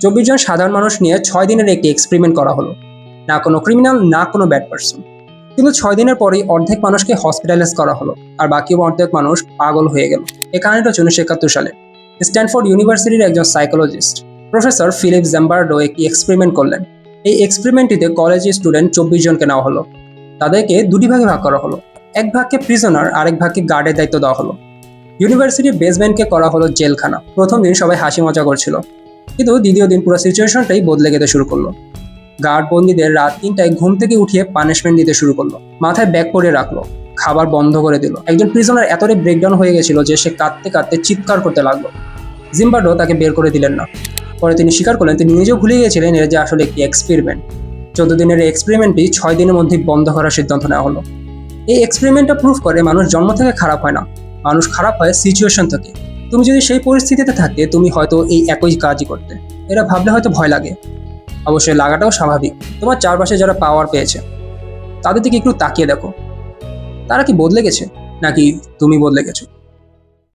24 জন সাধারণ মানুষ নিয়ে 6 দিনের একটি এক্সপেরিমেন্ট করা হলো। না কোনো ক্রিমিনাল, না কোনো ব্যাড পার্সন। কিন্তু 6 দিনের পরেই অর্ধেক মানুষকে হসপিটালাইজ করা হলো, আর বাকি অর্ধেক মানুষ পাগল হয়ে গেল। এই কাহিনীটা 1971 সালে স্ট্যানফোর্ড ইউনিভার্সিটির একজন সাইকোলজিস্ট প্রফেসর ফিলিপ জ্যাম্বার্ডো একটি এক্সপেরিমেন্ট করলেন। এই এক্সপেরিমেন্টটিতে কলেজের স্টুডেন্ট 24 জনকে নেওয়া হলো। তাদেরকে দুটি ভাগে ভাগ করা হলো। এক ভাগকে প্রিজনার, আরেক ভাগকে গার্ডের দায়িত্ব দেওয়া হলো। ইউনিভার্সিটির বেসমেন্টকে করা হলো জেলখানা। প্রথম দিন সবাই হাসি মজা করছিল, কিন্তু দ্বিতীয় দিন পুরো সিচুয়েশনটাই বদলে যেতে শুরু করলো। গার্ড বন্দীদের রাত 3টায় ঘুম থেকে উঠিয়ে পানিশমেন্ট দিতে শুরু করলো। মাথায় ব্যাগ পরে রাখলো, খাবার বন্ধ করে দিল। একজন প্রিজনার এতটাই ব্রেকডাউন হয়ে গেছিল যে সে কাঁদতে কাঁদতে চিৎকার করতে লাগলো। জিম্বার্ডো তাকে বের করে দিলেন না। পরে তিনি স্বীকার করলেন তিনি নিজেও ভুলে গিয়েছিলেন এটা যে আসলে একটি এক্সপেরিমেন্ট। 14 দিনের এই এক্সপেরিমেন্টটি 6 দিনের মধ্যে বন্ধ করার সিদ্ধান্ত নেওয়া হলো। এই এক্সপেরিমেন্টটা প্রুভ করে মানুষ জন্ম থেকে খারাপ হয় না, মানুষ খারাপ হয় সিচুয়েশন থেকে। তুমি যদি সেই পরিস্থিতিতে থাকতে তুমি হয়তো এই একই কাজই করতে। এরা ভাবলে হয়তো ভয় লাগে, অবশ্যই লাগাটাও স্বাভাবিক। তোমার চারপাশে যারা পাওয়ার পেয়েছে তাদের দিকে একটু তাকিয়ে দেখো, তারা কি বদলে গেছে নাকি তুমি বদলে গেছো?